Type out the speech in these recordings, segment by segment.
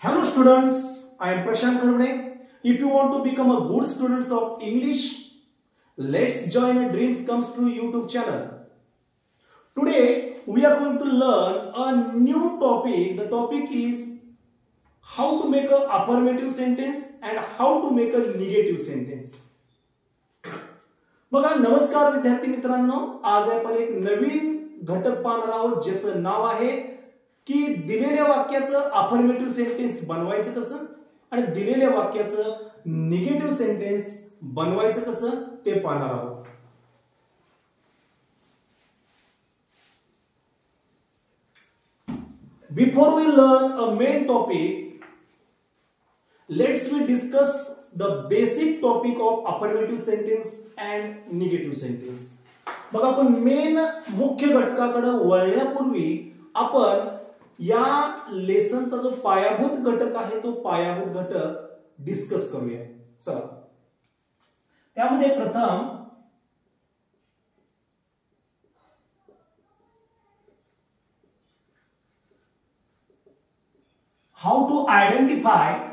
Hello students, I am Prashant Khadade. If you want to become a good student of English, let's join a Dreams Comes True YouTube channel. Today we are going to learn a new topic. The topic is how to make an affirmative sentence and how to make a negative sentence. बघा नमस्कार विद्यार्थी मित्रांनो, आज आपण एक नवीन घटक पाहणार आहोत ज्याचं नाव आहे की दिलेल्या वाक्याचं अफर्मेटिव्ह सेंटेन्स बनवायचं कसं आणि दिलेल्या वाक्याचं निगेटिव्ह सेंटेन्स बनवायचं कसं ते पाहणार आहोत. Before we learn a main topic, let's we discuss the basic topic of affirmative sentence and negative sentence. मग आपण मेन मुख्य घटकाकडे वळण्यापूर्वी आपण या लेसनचा जो पायाभूत घटक आहे तो पायाभूत घटक डिस्कस करूया. चला, त्यामध्ये प्रथम हाउ टू आयडेंटिफाय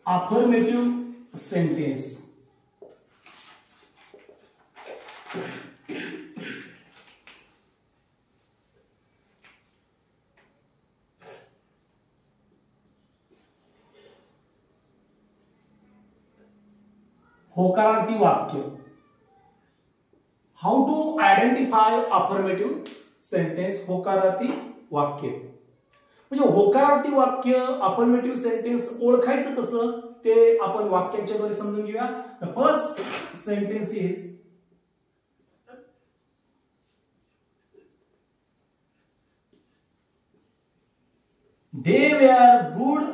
affirmative sentence. होकारार्थी वाक्य. How to identify affirmative sentence. होकारार्थी वाक्य म्हणजे होकारार्थी वाक्य अफर्मेटिव्ह सेंटेन्स ओळखायचं कसं ते आपण वाक्यांच्या द्वारे समजून घेऊया. The first sentence is they were good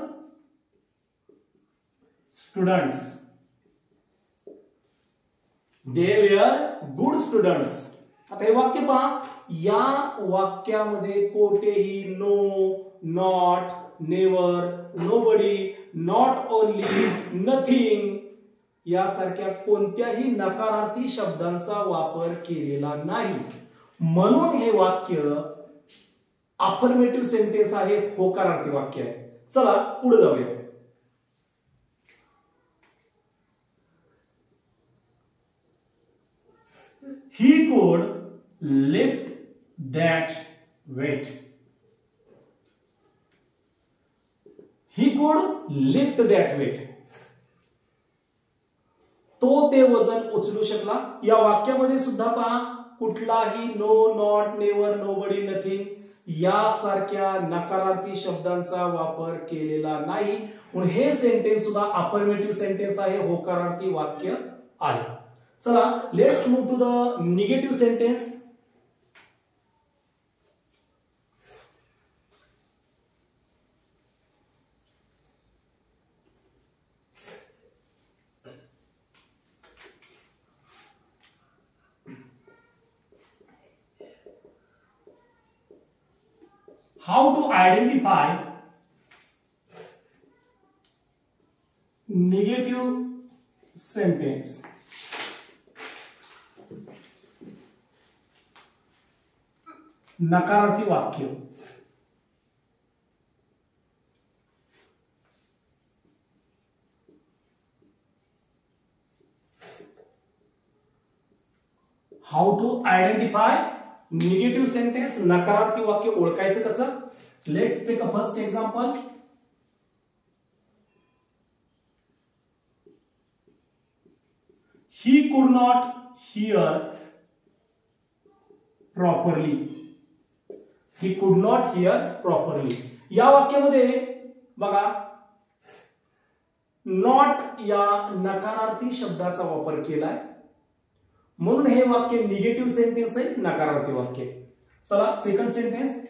students. They were good students. आता हे वाक्य पहा, या वाक्यामध्ये कोठेही no, not, never, nobody, not only, nothing यासारख्या कोणत्याही नकारार्थी शब्दांचा वापर केलेला नाही. म्हणून हे वाक्य अफर्मेटिव्ह सेंटेन्स आहे, होकारार्थी वाक्य आहे. चला पुढे जाऊया. He could lift that weight. He could lift that weight. तो ते वजन उचलू शकला. या वाक्यामध्ये सुद्धा पहा, कुठलाही no, not, never, nobody, nothing यासारख्या नकारार्थी शब्दांचा वापर केलेला नाही. म्हणून हे सेंटेन्स सुद्धा अफर्मेटिव्ह सेंटेन्स आहे, होकारार्थी वाक्य आहे. चला, let's move to the negative sentence. How to identify negative sentence. नकारार्थी वाक्य. How to identify negative sentence, नकारार्थी वाक्य ओळखायचं कसं. Let's take a first example. He could not here properly. He could not here properly. या वाक्यामध्ये बघा, not या नकारार्थी शब्दाचा वापर केलाय, म्हणून हे वाक्य निगेटिव्ह सेंटेन्स आहे, नकारार्थी वाक्य. चला second sentence.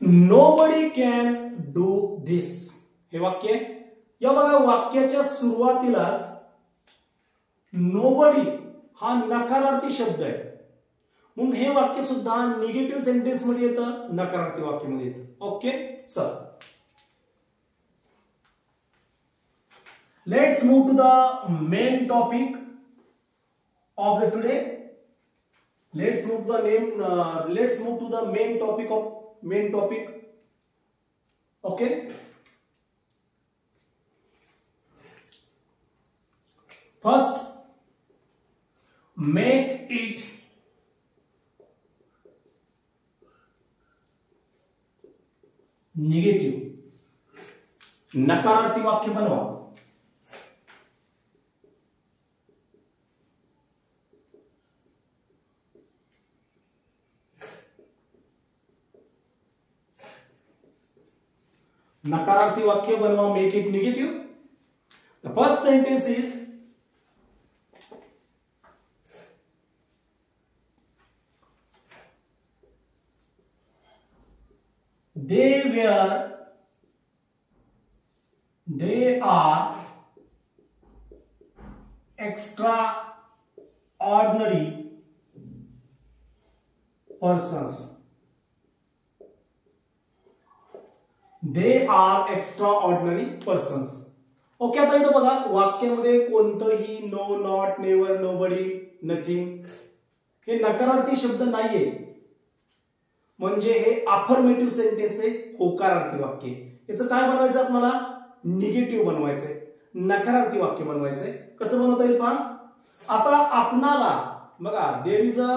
Nobody can do this. हे वाक्य या बघा, वाक्याच्या सुरुवातीलाच नोबडी हा नकारार्थी शब्द आहे, म्हणून हे वाक्य सुद्धा निगेटिव्ह सेंटेन्स मध्ये येतं, नकारार्थी वाक्यामध्ये येतं. ओके, चला Let's move to the main topic of the today. Let's move to the main topic of main topic. Okay. First, make it negative. नकारार्थी वाक्य बनवा. नकारार्थी वाक्य बनवा. Make it negative. The first sentence is they are extraordinary persons. They are extraordinary persons. Okay. आता इथं बघा वाक्यामध्ये कोणतंही no, not, never, nobody, nothing हे नकारार्थी शब्द नाहीये. म्हणजे हे अफर्मेटिव्ह सेंटेन्स आहे, होकारार्थी वाक्य. याचं काय बनवायचं आपल्याला? निगेटिव्ह बनवायचंय, नकारार्थी वाक्य बनवायचंय. कसं बनवता येईल पहा. आता आपणाला बघा there is a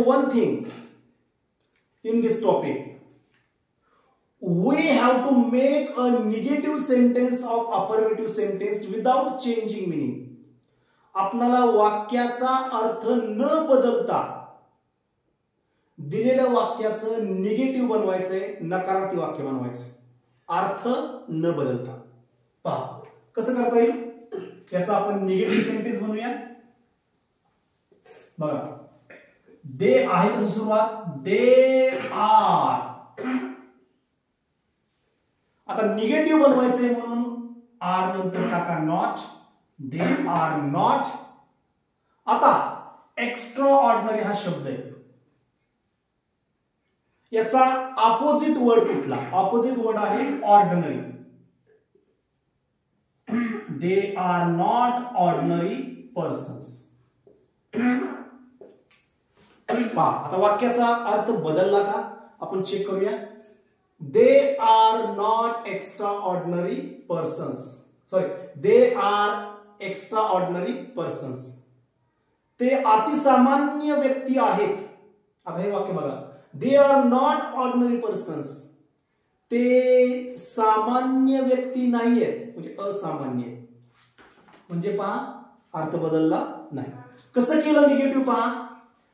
one thing in this topic. we have to make a negative sentence of affirmative sentence without changing meaning. आपणाला वाक्याचा अर्थ न बदलता दिलेल्या वाक्याचं निगेटिव्ह बनवायचंय, नकारार्थी वाक्य बनवायचंय, अर्थ न बदलता. पहा कसं करता येईल. याचा आपण निगेटिव्ह सेंटेन्स बनवूया. बघा दे आहे तसं सुरुवात. They are. आता निगेटिव्ह बनवायचंय म्हणून आर नंतर टाका नॉट. They are not. आता एक्स्ट्रा ऑर्डिनरी हा शब्द आहे. याचा ऑपोजिट वर्ड कुठला? ऑपोजिट वर्ड आहे ordinary. They are not ordinary persons. पहा आता वाक्याचा अर्थ बदलला का आपण चेक करूया. They are not extra ordinary persons. Sorry, they are extra ordinary persons. ते अतिसामान्य व्यक्ती आहेत. आता हे वाक्य बघा. They are not ordinary persons. ते सामान्य व्यक्ती नाहीयेत, म्हणजे असामान्य. म्हणजे पहा अर्थ बदलला नाही. कसं केलं निगेटिव्ह? पहा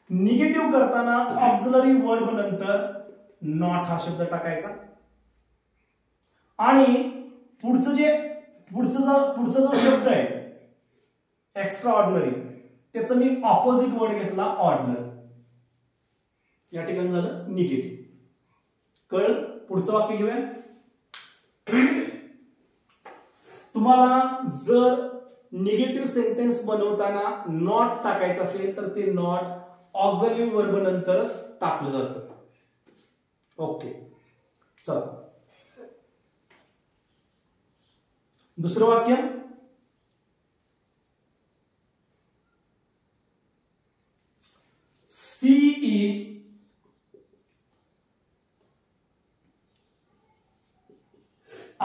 निगेटिव्ह करताना ऑक्झिलरी वर्ब नंतर नॉट हा शब्द टाकायचा आणि पुढचा जो शब्द आहे एक्स्ट्रा ऑर्डिनरी त्याचं मी ऑपोजिट वर्ड घेतला ऑर्डिनरी. या ठिकाणी झालं निगेटिव्ह. कळलं? पुढचं वाक्य घेऊया. तुम्हाला जर निगेटिव्ह सेंटेन्स बनवताना नॉट टाकायचं असेल तर ते नॉट ऑक्झिलरी वर्ब नंतरच टाकलं जातं. ओके चला दुसरं वाक्य. She is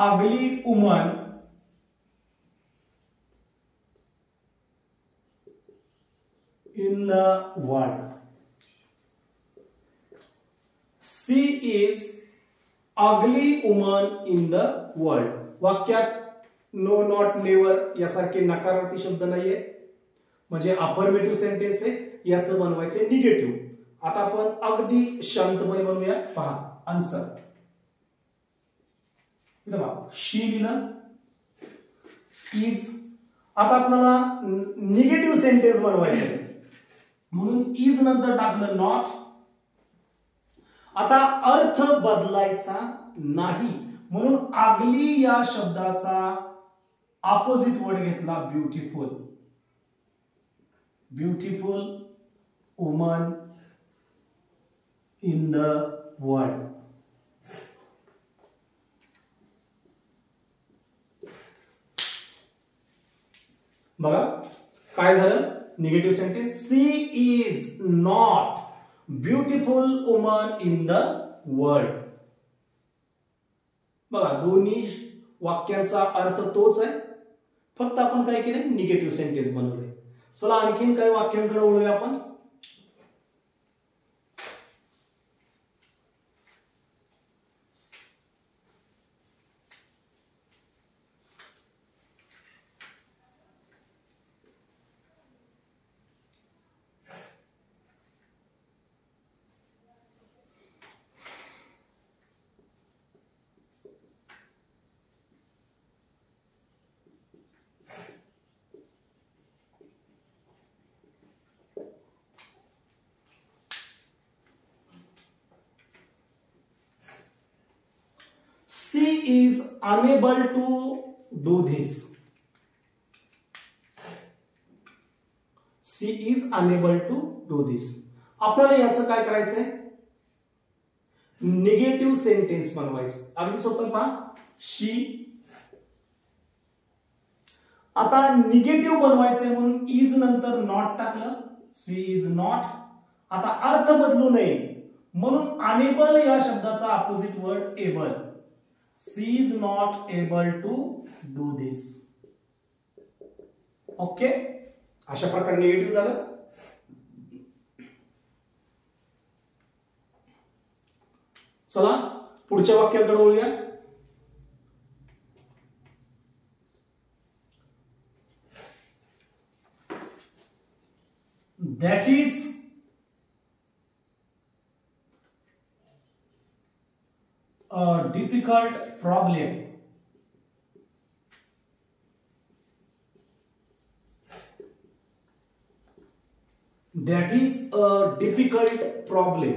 ugly woman in the world. She is ugly woman in the world. वाक्यात नो, नॉट, नेव्हर यासारखे नकारार्थी शब्द नाहीये, म्हणजे अफर्मेटिव्ह सेंटेन्स आहे. याचं बनवायचे निगेटिव्ह. आता आपण अगदी शांतपणे बनवूया. पहा आन्सर. इथं पहा शी लिहिलं, इज. आता आपल्याला निगेटिव्ह सेंटेन्स बनवायचं आहे म्हणून इज नंतर टाकलं नॉट. आता अर्थ बदलायचा नाही म्हणून अगली या शब्दाचा ऑपोजिट वर्ड घेतला beautiful. Beautiful woman in the world. बघा काय झालं negative sentence, she is not beautiful woman in the world. बघा दोन्ही वाक्यांचा अर्थ तोच आहे, फक्त आपण काय केलंय निगेटिव्ह सेंटेन्स बनवले. चला आणखीन काही वाक्यांकडे वळूया आपण. She is unable to do this. She is unable to do this. आपल्याला याचं काय करायचंय निगेटिव्ह सेंटेन्स बनवायचं. अगदी सोपं पहा शी. आता निगेटिव्ह बनवायचंय म्हणून इज नंतर नॉट टाकलं, शी इज नॉट. आता अर्थ बदलू नये म्हणून अनेबल या शब्दाचा opposite word able. She is not able to do this. Okay अशा प्रकारे निगेटिव्ह झालं. चला पुढच्या वाक्याकडे वळूया. That is a difficult problem. That is a difficult problem.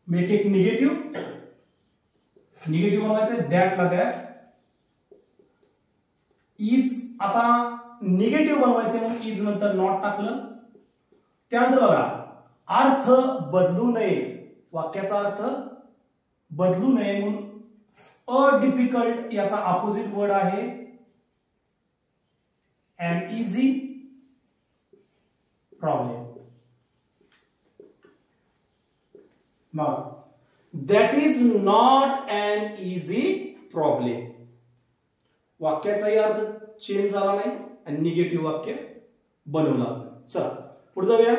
Make it negative. Negative बनवायचं that ला that. is आता निगेटिव्ह बनवायचं म्हणून is नंतर नॉट टाकलं. त्यानंतर बघा अर्थ बदलू नये, वाक्याचा अर्थ बदलू नये म्हणून अ डिफिकल्ट याचा अपोजिट वर्ड आहे अन इझी प्रॉब्लेम. मग that is not an easy problem. वाक्याचाही अर्थ चेंज झाला नाही आणि निगेटिव्ह वाक्य बनवलं आपण. चला पुढे जाऊया.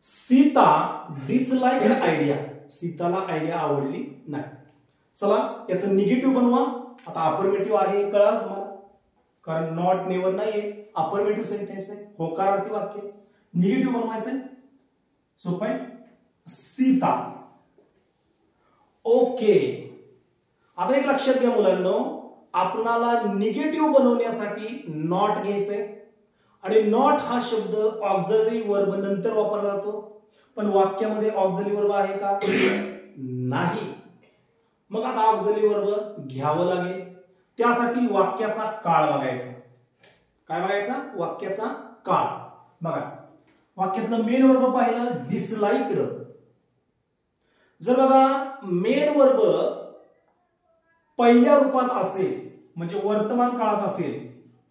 Sita dislike idea. सीताला आयडिया आवडली नाही. चला याचं निगेटिव्ह बनवा. आता अफर्मेटिव्ह आहे हे कळालं तुम्हाला, कारण नॉट नेवर नाहीये, अफर्मेटिव्ह सेंटेन्स आहे, होकारार्थी वाक्य. निगेटिव्ह बनवायचंय सोपं आहे सीता. ओके आता एक लक्षात घ्या मुलांनो, आपणाला निगेटिव्ह बनवण्यासाठी नॉट घ्यायचंय आणि नॉट हा शब्द ऑक्झिलरी वर्ब नंतर वापरला जातो. पण वाक्यामध्ये ऑक्झिलरी वर्ब आहे का नाही. मग आता ऑक्झिलरी वर्ब घ्यावं लागेल. त्यासाठी वाक्याचा काळ बघायचा. काय बघायचा वाक्याचा काळ. बघा वाक्यातलं मेन वर्ब पाहिलं डिसलाइक्ड. जर बघा मेन वर्ब पहिल्या रूपात असेल म्हणजे वर्तमान काळात असेल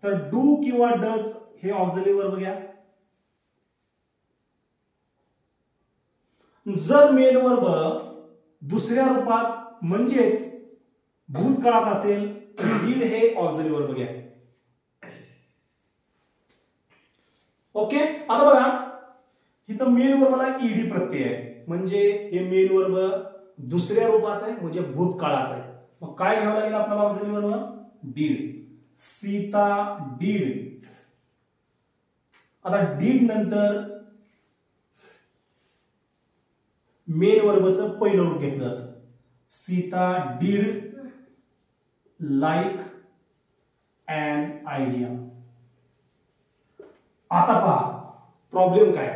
तर डू किंवा डज हे ऑक्झिलरी वर्ब घ्या. जर मेन वर्ब दुसऱ्या रूपात म्हणजेच भूतकाळात असेल तर डीड हे ऑक्झिलरी वर्ब घ्या. ओके आता बघा इथं मेन वर्बला ईडी प्रत्यय आहे म्हणजे हे मेन वर्ब दुसऱ्या रूपात आहे म्हणजे भूतकाळात आहे. मग काय घ्यावं लागेल आपल्याला auxiliary verb did. Sita did. आता डीड नंतर मेन वर्बचं पहिलं रूप घेतलं जातं. Sita did like an idea. आता पहा प्रॉब्लेम काय.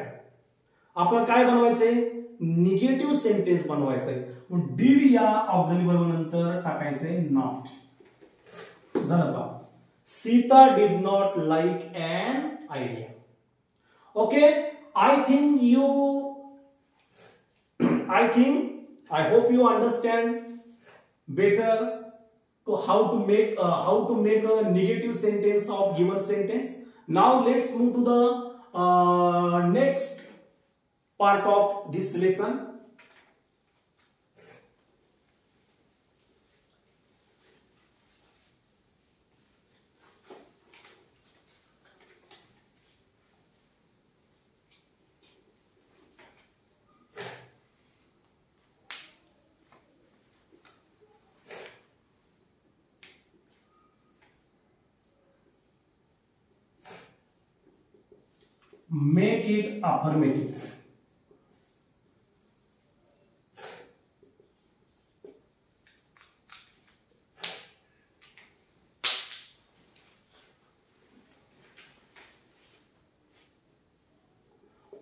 आपण काय बनवायचंय, निगेटिव्ह सेंटेन्स बनवायचंय. मग डीड या ऑक्झिलरी वर्ब नंतर टाकायचंय नॉट. झालं पहा, Sita did not like N idea. Okay, I hope you understand better to how to make a negative sentence of given sentence. Now let's move to the next part of this lesson. Make it affirmative.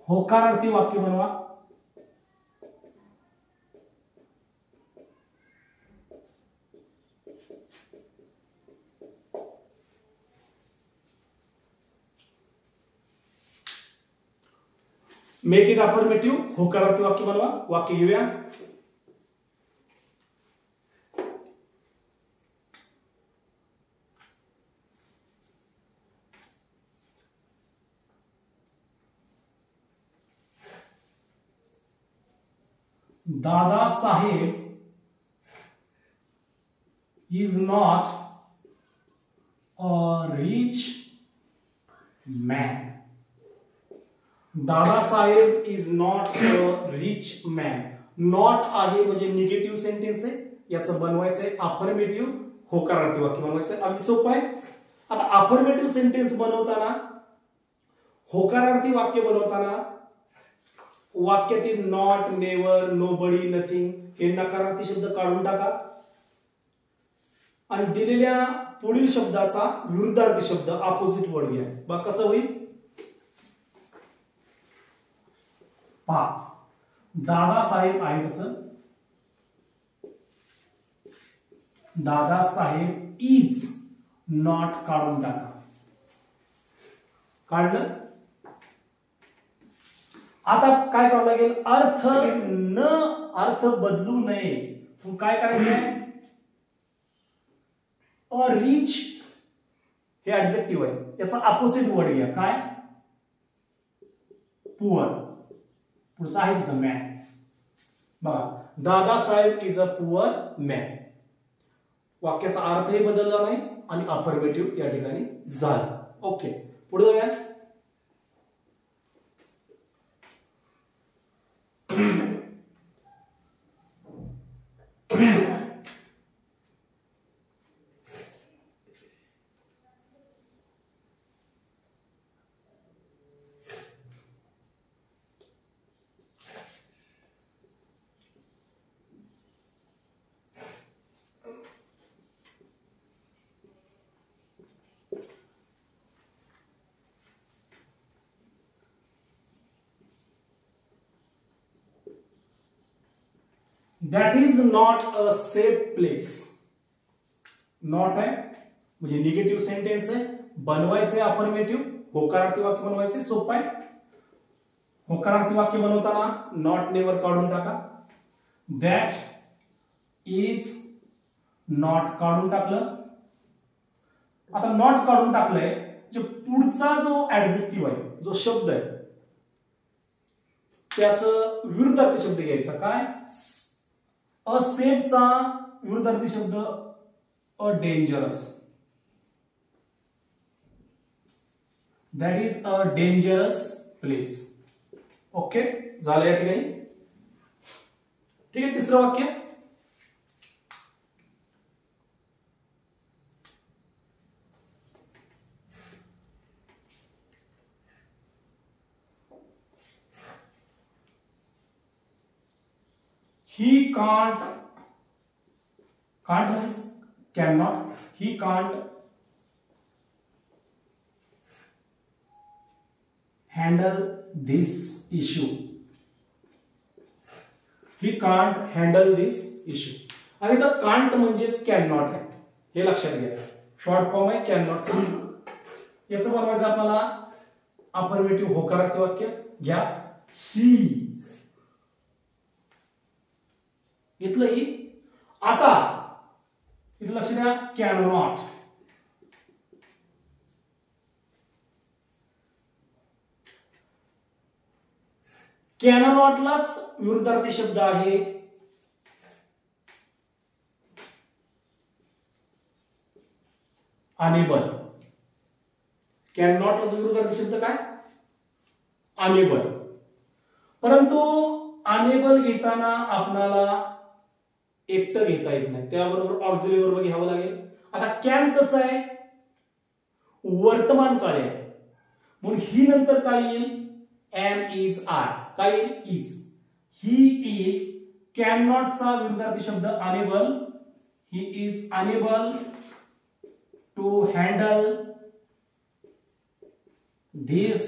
होकारार्थी वाक्य बनवा. Make it affirmative, होकारार्थी वाक्य बनवा. वाक्य घेऊया. Dada Saheb is not a rich man. Dada Saheb is not a rich man. Not आहे म्हणजे निगेटिव्ह सेंटेन्स आहे, याचं बनवायचंय अफर्मेटिव्ह, होकारार्थी वाक्य बनवायचंय. अगदी सोपं आहे. आता अफर्मेटिव्ह सेंटेन्स बनवताना, होकारार्थी वाक्य बनवताना वाक्यातील नॉट, नेवर, नोबडी, नथिंग हे नकारार्थी शब्द काढून टाका आणि दिलेल्या पुढील शब्दाचा विरुद्धार्थी शब्द ऑपोजिट वर्ड घ्या. बघा कसं होईल. पहा, दादासाहेब आहे तसं, दादासाहेब इज नॉट काढून टाका. काढलं. आता काय करावं लागेल, अर्थ बदलू नये. मग काय करायचंय, अ रिच हे ऍडजेक्टिव्ह आहे, याचा अपोजिट वर्ड घ्या. काय, पुअर. पुढचं आहे तसं मॅन. बघा, Dadasaheb is a poor man. वाक्याचा अर्थही बदलला नाही आणि अफर्मेटिव्ह या ठिकाणी झालं. ओके, पुढे जाऊया. That is not a safe place. Not आहे म्हणजे निगेटिव्ह सेंटेन्स आहे, बनवायचंय अफर्मेटिव्ह, होकारार्थी वाक्य बनवायचे. सोपं आहे. होकारार्थी वाक्य बनवताना नॉट, नेवर काढून टाका. दॅट इज नॉट काढून टाकलं. आता नॉट काढून टाकलंय, जे पुढचा जो ऍडजेक्टिव्ह आहे, जो शब्द आहे, त्याचं विरुद्धार्थी शब्द घ्यायचा. काय, असेफचा विरुद्धार्थी शब्द a dangerous. That is a dangerous place. Okay, झालं या ठिकाणी. ठीक आहे. तिसरं वाक्य, he can't means cannot. He can't handle this issue. He can't handle this issue. आणि द कांट म्हणजेच कॅन नॉट आहे, हे लक्षात घ्या. शॉर्ट फॉर्म आहे कॅन नॉटचं. याचं बनवायचं आपल्याला अफर्मेटिव्ह होकारार्थी वाक्य. घ्या ही, इथलं ही. आता इथं लक्ष द्या, कॅन नॉट. कॅनॉटलाच विरुद्धार्थी शब्द आहे अनेबल. कॅनॉटलाच विरुद्धार्थी शब्द काय? अनेबल. परंतु अनेबल घेताना आपल्याला एकटं घेता येत नाही, त्याबरोबर ऑक्झिलरी वर्ब घ्यावं लागेल. आता कॅन कसं आहे? वर्तमान काळ आहे, म्हणून ही नंतर काय येईल? Am is are. काय येईल? Is. He is can not चा विरुद्धार्थी शब्द unable. He is unable to handle this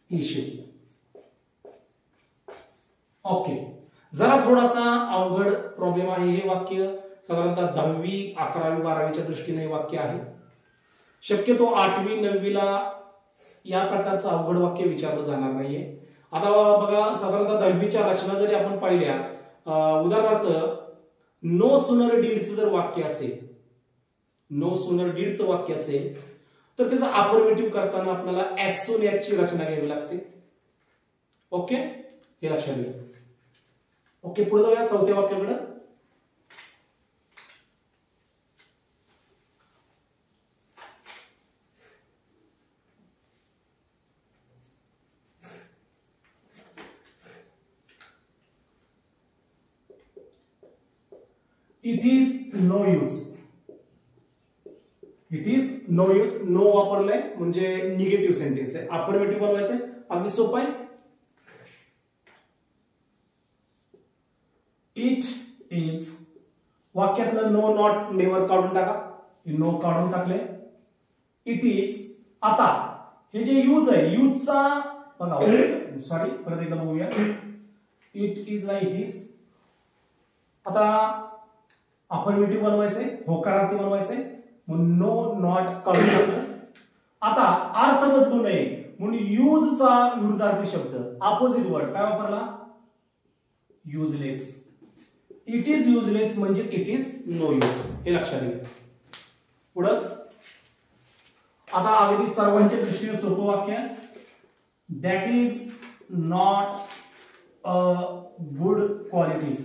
issue. Okay. जरा थोडासा अवघड प्रॉब्लेम आहे हे वाक्य. साधारणतः 10वी 11वी 12वीच्या दृष्टीने हे वाक्य आहे. शक्यतो 8वी 9वीला या प्रकारचं अवघड वाक्य विचारलं जाणार नाहीये. आता बघा, साधारणतः 10वीच्या रचना जरी आपण पाहिल्या, उदाहरणार्थ नो सुनर डीडचं जर वाक्य असेल, नो सुनर डीडचं वाक्य असेल, तर त्याचं अफर्मेटिव्ह करताना आपल्याला ॲज सून ॲजची रचना घ्यावी लागते. ओके, हे लक्षात घ्या. ओके, पुढे जाऊया चौथ्या वाक्याकडे. It is no use. It is no use. No वापरलंय म्हणजे निगेटिव्ह सेंटेन्स आहे. अफर्मेटिव्ह बनवायचंय, अगदी सोपं आहे. इट इज, वाक्यातलं नो नॉट नेवर काढून टाका. नो काढून टाकले. It is. आता हे जे यूज आहे, यूजचा बघा, सॉरी परत एकदा बघूया. इट इज ना इट इज. आता अफर्मेटिव्ह बनवायचंय, होकारार्थी बनवायचंय, म्हणून नो नॉट काढून टाकलं. आता अर्थ बदलू नये म्हणून यूजचा विरुद्धार्थी शब्द, अपोजिट वर्ड काय वापरला? युजलेस. इट इज युजलेस म्हणजेच इट इज नो यूज, हे लक्षात घ्या. पुढं आता अगदी सर्वांच्या दृष्टीने सोपं वाक्य. That is not a good quality.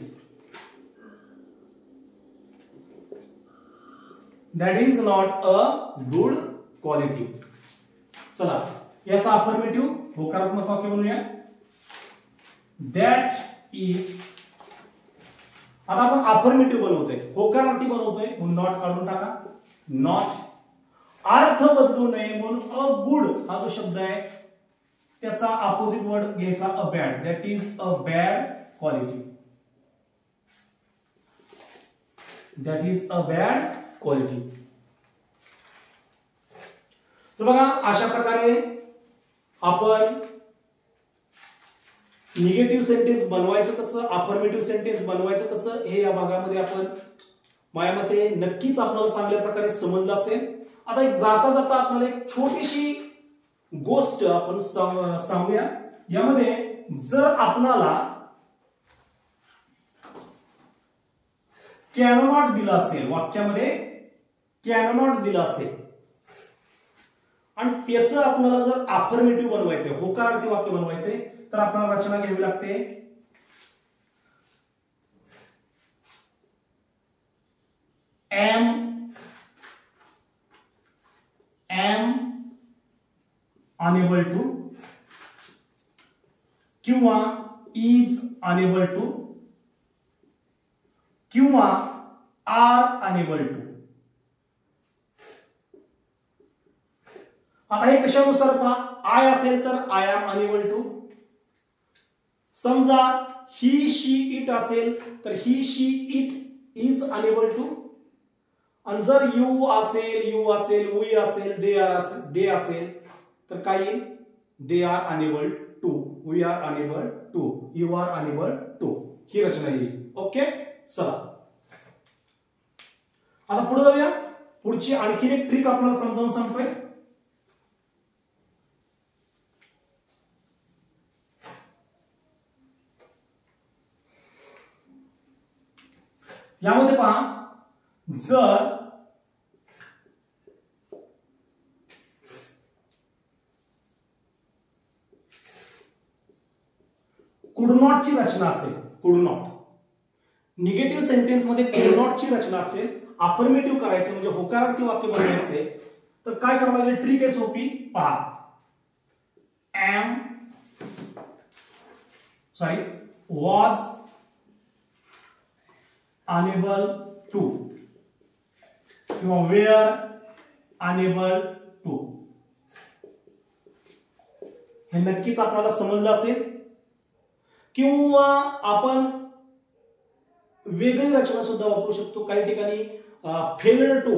That is not a good quality. चला, याचा अफर्मेटिव्ह होकारात्मक वाक्य बनवूया. That is. आता आपण अफर्मेटिव्ह बनवतोय, होकारार्थी बनवतोय, म्हणून नॉट काढून टाका. नॉट. अर्थ बदलू नये म्हणून अ गुड हा जो शब्द आहे त्याचा अपोजिट वर्ड घ्यायचा a bad. That is a bad quality. That is a bad quality. तर बघा, अशा प्रकारे आपण निगेटिव्ह सेंटेन्स बनवायचं कसं, अफर्मेटिव्ह सेंटेन्स बनवायचं कसं, हे या भागामध्ये आपण माझ्या मते नक्कीच आपल्याला चांगल्या प्रकारे समजलं असेल. आता एक जाता जाता आपल्याला एक छोटीशी गोष्ट आपण सांगूया. यामध्ये जर आपल्याला कॅनॉट दिला असेल, वाक्यामध्ये कॅनॉट दिला असेल आणि त्याचं आपल्याला जर अफर्मेटिव्ह बनवायचंय, होकारार्थी वाक्य बनवायचंय, तर आपल्याला रचना घ्यावी लागते. एम अनेबल टू किंवा इज अनेबल टू किंवा आर अनेबल टू. आता हे कशानुसार पहा. आय असेल तर आय एम अनेबल टू. समजा ही शी इट असेल तर ही शी इट इज अनेबल टू. आणि जर यू असेल वी असेल दे असेल तर काय येईल? They are unable to, we are unable to, you are unable to, ही रचना येईल. ओके, चला आता पुढे जाऊया. पुढची आणखीन एक ट्रिक आपल्याला समजावून सांगतोय. यामध्ये पहा, जर कुड नॉट ची रचना असेल, कुड नॉट, निगेटिव्ह सेंटेन्स मध्ये कुड नॉट ची रचना असेल, अफर्मेटिव्ह करायचं म्हणजे होकारार्थी वाक्य बनवायचे, तर काय करावं लागेल? ट्रिक आहे सोपी, पहा. वॉज अनेबल टू किंवा वेअर अनेबल टू, हे नक्कीच आपल्याला समजलं असेल. किंवा आपण वेगळी रचना सुद्धा वापरू शकतो. काही ठिकाणी फेल्ड टू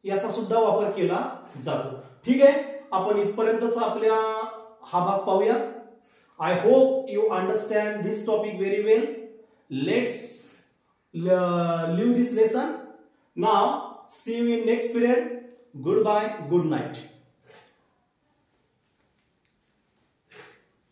याचा सुद्धा वापर केला जातो. ठीक आहे, आपण इथपर्यंतच आपल्या हा भाग पाहूया. I hope you understand this topic very well. Let's leave this lesson now. See you in next period. Good bye, good night.